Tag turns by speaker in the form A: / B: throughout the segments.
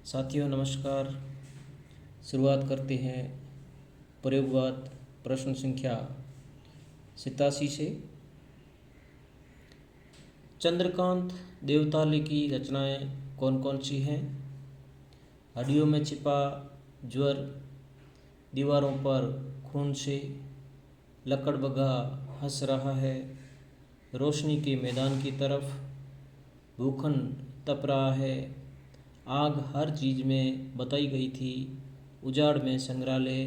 A: साथियों नमस्कार। शुरुआत करते हैं प्रयोगवाद प्रश्न संख्या 87 से। चंद्रकांत देवताले की रचनाएं कौन कौन सी हैं? हड्डियों में छिपा ज्वर, दीवारों पर खून से, लकड़बग्घा हंस रहा है, रोशनी के मैदान की तरफ, भूखंड तप रहा है, आग हर चीज़ में बताई गई थी, उजाड़ में संग्रहालय,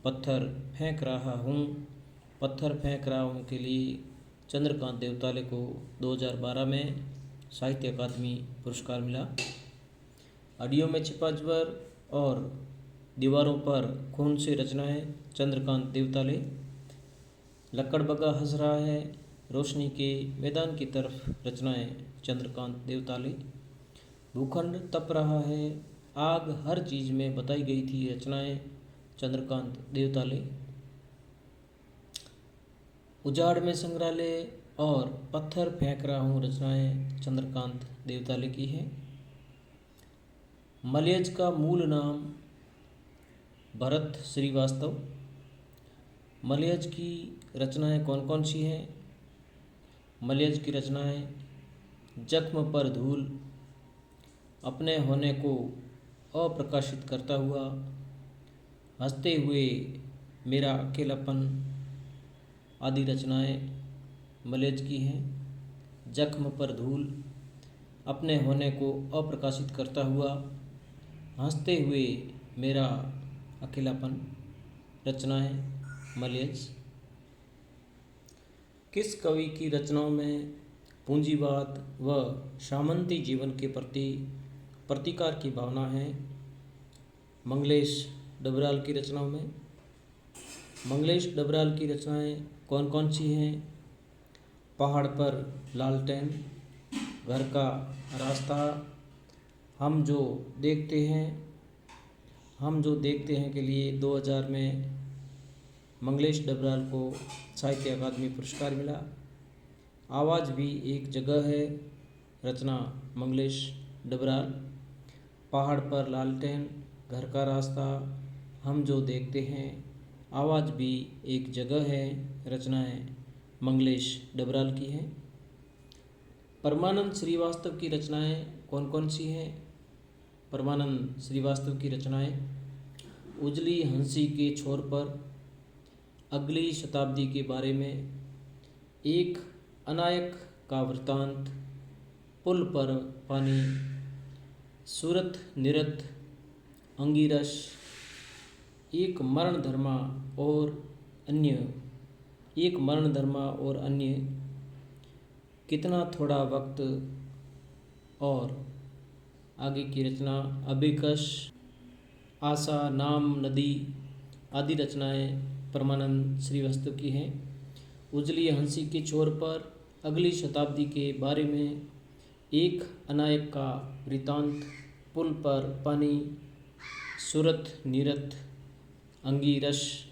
A: पत्थर फेंक रहा हूँ के लिए चंद्रकांत देवताले को 2012 में साहित्य अकादमी पुरस्कार मिला। हड्डियों में छिपा ज्वर और दीवारों पर खून से रचनाएं चंद्रकांत देवताले, लकड़बग्घा हंस रहा है, रोशनी के मैदान की तरफ रचनाएं चंद्रकांत देवताले, भूखंड तप रहा है, आग हर चीज़ में बताई गई थी रचनाएं चंद्रकांत देवताले, उजाड़ में संग्रहालय और पत्थर फेंक रहा हूँ रचनाएं चंद्रकांत देवताले की है। मलयज का मूल नाम भरत श्रीवास्तव। मलयज की रचनाएं कौन कौन सी हैं? मलयज की रचनाएं जख्म पर धूल, अपने होने को अप्रकाशित करता हुआ, हंसते हुए मेरा अकेलापन आदि रचनाएं मलयज की हैं। जख्म पर धूल, अपने होने को अप्रकाशित करता हुआ, हंसते हुए मेरा अकेलापन रचनाएं मलयज। किस कवि की रचनाओं में पूंजीवाद व सामंती जीवन के प्रति प्रतिकार की भावना है? मंगलेश डबराल की रचनाओं में। मंगलेश डबराल की रचनाएं कौन कौन सी हैं? पहाड़ पर लालटेन, घर का रास्ता, हम जो देखते हैं के लिए 2000 में मंगलेश डबराल को साहित्य अकादमी पुरस्कार मिला। आवाज़ भी एक जगह है, रचना मंगलेश डबराल। पहाड़ पर लालटेन, घर का रास्ता, हम जो देखते हैं, आवाज़ भी एक जगह है, रचनाएं मंगलेश डबराल की हैं। परमानंद श्रीवास्तव की रचनाएं कौन कौन सी हैं? परमानंद श्रीवास्तव की रचनाएं उजली हंसी के छोर पर, अगली शताब्दी के बारे में, एक अनायक का वृतांत, पुल पर पानी, सूरत निरत, अंगिरस, एक मरण धर्मा और अन्य, कितना थोड़ा वक्त, और आगे की रचना अबिकस, आशा, नाम, नदी आदि रचनाएं परमानंद श्रीवास्तव की हैं। उजली हंसी के छोर पर, अगली शताब्दी के बारे में, एक अनायक का वृतांत, पुल पर पानी, सूरत निरत, अंगिरस,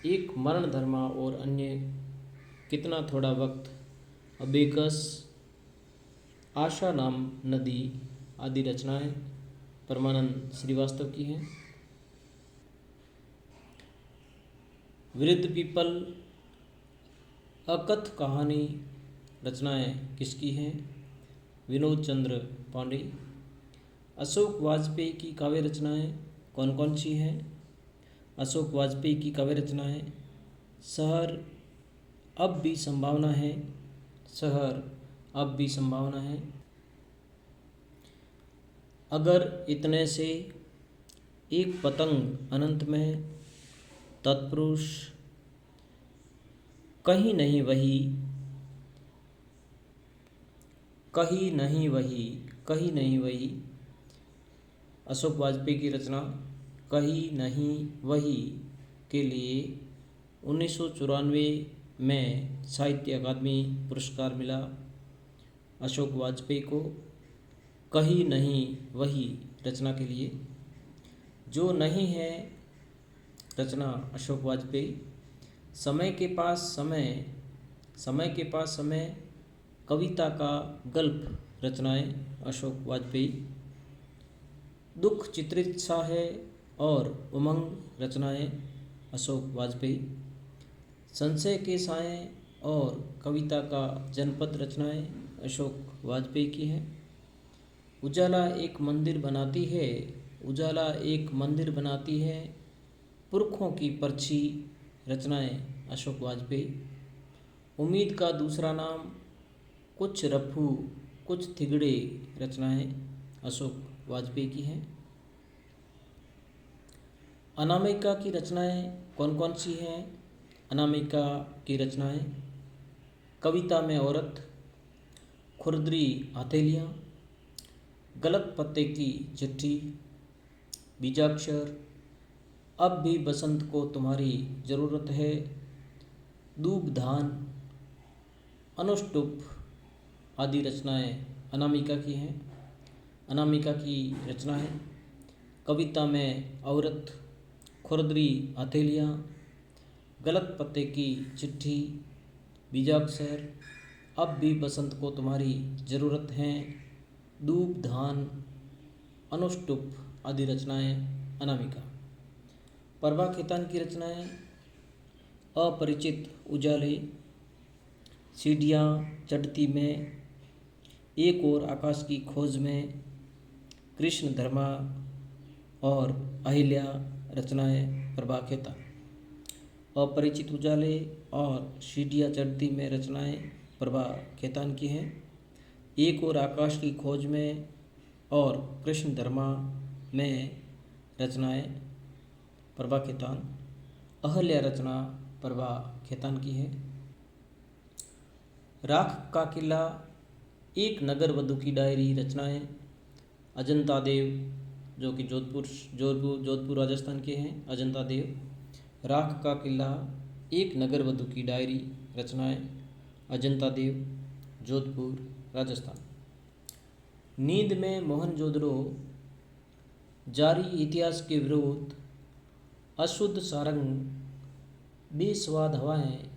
A: एक मरण धर्मा और अन्य, कितना थोड़ा वक्त, अबेकस, आशा, नाम, नदी आदि रचनाएं परमानंद श्रीवास्तव की हैं। वृद्ध पीपल, अकथ कहानी रचनाएं किसकी हैं? विनोद चंद्र पांडे। अशोक वाजपेयी की काव्य रचनाएं कौन कौन सी हैं? अशोक वाजपेयी की काव्य रचनाएं शहर अब भी संभावना है, शहर अब भी संभावना है, अगर इतने से, एक पतंग अनंत में, तत्पुरुष, कहीं नहीं वही, कहीं नहीं वही, कहीं नहीं वही। अशोक वाजपेयी की रचना कहीं नहीं वही के लिए 1994 में साहित्य अकादमी पुरस्कार मिला। अशोक वाजपेयी को कहीं नहीं वही रचना के लिए। जो नहीं है रचना अशोक वाजपेयी। समय के पास समय, कविता का गल्प रचनाएं अशोक वाजपेयी। दुख चित्रित है और उमंग रचनाएं अशोक वाजपेयी। संशय के साए और कविता का जनपद रचनाएं अशोक वाजपेयी की है। उजाला एक मंदिर बनाती है, उजाला एक मंदिर बनाती है, पुरखों की पर्ची रचनाएं अशोक वाजपेयी। उम्मीद का दूसरा नाम, कुछ रफ्फू कुछ थिगड़े रचनाएं अशोक वाजपेयी की हैं। अनामिका की रचनाएं कौन कौन सी हैं? अनामिका की रचनाएं कविता में औरत, खुरदरी हथेलियाँ, गलत पत्ते की चिट्ठी, बीजाक्षर, अब भी बसंत को तुम्हारी ज़रूरत है, दूब धान, अनुष्टुप आदि रचनाएं अनामिका की हैं। अनामिका की रचनाएं कविता में औरत, खुरदरी हथेलियाँ, गलत पत्ते की चिट्ठी, बीजाक्षर, अब भी बसंत को तुम्हारी ज़रूरत है, दूब धान, अनुष्टुप आदि रचनाएं अनामिका। प्रभा खेतान की रचनाएं अपरिचित उजाले, सीढ़ियाँ चढ़ती में, एक और आकाश की खोज में, कृष्ण धर्मा और अहिल्या रचनाएं प्रभा खेतान। अपरिचित उजाले और सीढ़ियाँ चढ़ती में रचनाएं प्रभा खेतान की हैं। एक और आकाश की खोज में और कृष्ण धर्मा में रचनाएं प्रभा खेतान। अहिल्या रचना प्रभा खेतान की है। राख का किला, एक नगर वधु की डायरी रचनाएं अजंता देव, जो कि जोधपुर राजस्थान के हैं। अजंता देव। राख का किला, एक नगर वधु की डायरी रचनाएं अजंता देव, जोधपुर राजस्थान। नींद में मोहनजोदड़ो, जारी इतिहास के विरोध, अशुद्ध सारंग, बेस्वाद हवाएं,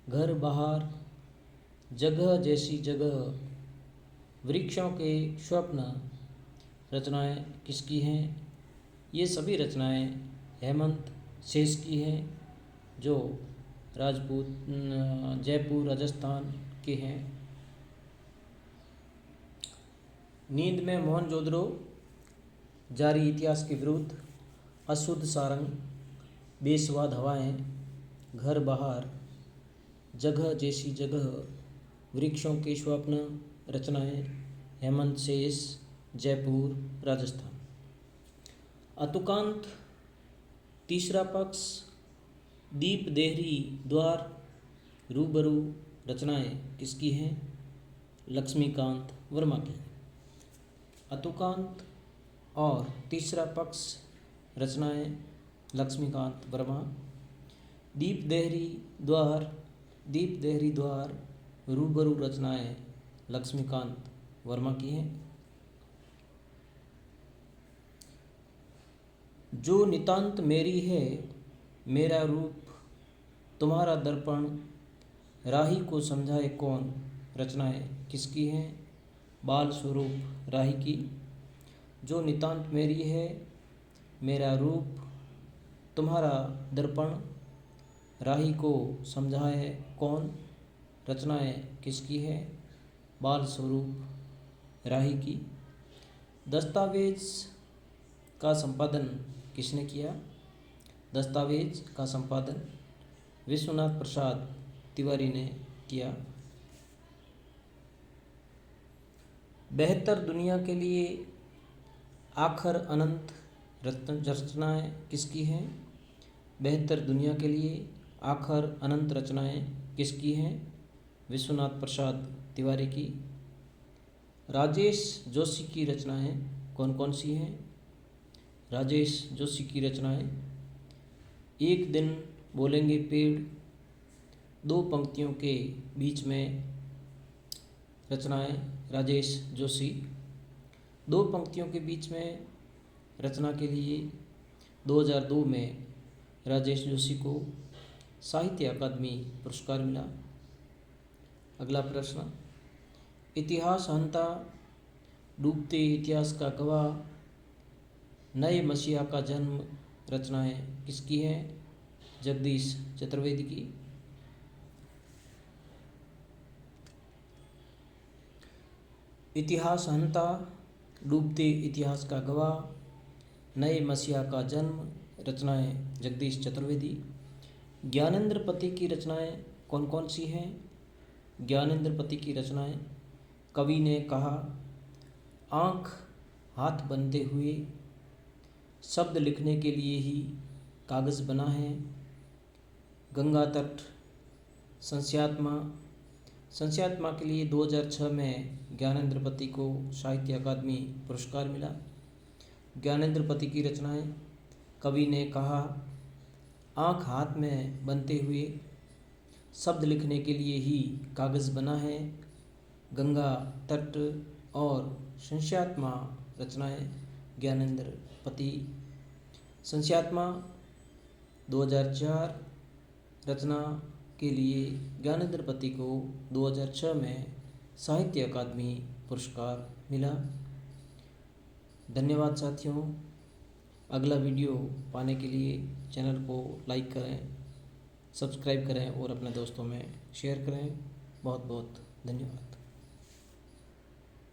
A: घर बाहर, जगह जैसी जगह, वृक्षों के स्वप्न रचनाएं किसकी हैं? ये सभी रचनाएं हेमंत शेष की हैं, जो जयपुर राजस्थान के हैं। नींद में मोहनजोदड़ो, जारी इतिहास के विरुद्ध, अशुद्ध सारंग, बेस्वाद हवाएं, घर बाहर, जगह जैसी जगह, वृक्षों के स्वप्न रचनाएं हेमंत शेष, जयपुर राजस्थान। अतुकांत, तीसरा पक्ष, दीप देहरी द्वार, रूबरू रचनाएं किसकी हैं? लक्ष्मीकांत वर्मा की। अतुकांत और तीसरा पक्ष रचनाएं लक्ष्मीकांत वर्मा। दीप देहरी द्वार, रूबरू रचनाएं लक्ष्मीकांत वर्मा की हैं। जो नितांत मेरी है, मेरा रूप तुम्हारा दर्पण, राही को समझाए कौन रचनाएं किसकी हैं? बाल स्वरूप राही की। जो नितांत मेरी है, मेरा रूप तुम्हारा दर्पण, राही को समझाए कौन रचनाएं किसकी है? बाल स्वरूप राही की। दस्तावेज का संपादन किसने किया? दस्तावेज का संपादन विश्वनाथ प्रसाद तिवारी ने किया। बेहतर दुनिया के लिए आखर अनंत रचनाएं किसकी हैं? बेहतर दुनिया के लिए आखर अनंत रचनाएं किसकी हैं? विश्वनाथ प्रसाद तिवारी की। राजेश जोशी की रचनाएं कौन कौन सी हैं? राजेश जोशी की रचनाएं एक दिन बोलेंगे पेड़, दो पंक्तियों के बीच में रचनाएं राजेश जोशी। दो पंक्तियों के बीच में रचना के लिए 2002 में राजेश जोशी को साहित्य अकादमी पुरस्कार मिला। अगला प्रश्न, इतिहास हंता, डूबते इतिहास का गवाह, नए मसीहा का जन्म रचनाएं किसकी हैं? जगदीश चतुर्वेदी की। इतिहास हंता, डूबते इतिहास का गवाह, नए मसीहा का जन्म रचनाएं जगदीश चतुर्वेदी। ज्ञानेंद्र पति की रचनाएं कौन कौन सी हैं? ज्ञानेंद्र पति की रचनाएं कवि ने कहा, आँख हाथ बनते हुए, शब्द लिखने के लिए ही कागज़ बना है, गंगा तट, संस्यात्मा के लिए 2006 में ज्ञानेंद्र पति को साहित्य अकादमी पुरस्कार मिला। ज्ञानेंद्र पति की रचनाएं कवि ने कहा, आँख हाथ में बनते हुए, शब्द लिखने के लिए ही कागज़ बना है, गंगा तट और संस्यात्मा रचनाएं ज्ञानेंद्र पति। संस्यात्मा 2004 रचना के लिए ज्ञानेंद्र पति को 2006 में साहित्य अकादमी पुरस्कार मिला। धन्यवाद साथियों। अगला वीडियो पाने के लिए चैनल को लाइक करें, सब्सक्राइब करें और अपने दोस्तों में शेयर करें। बहुत बहुत धन्यवाद।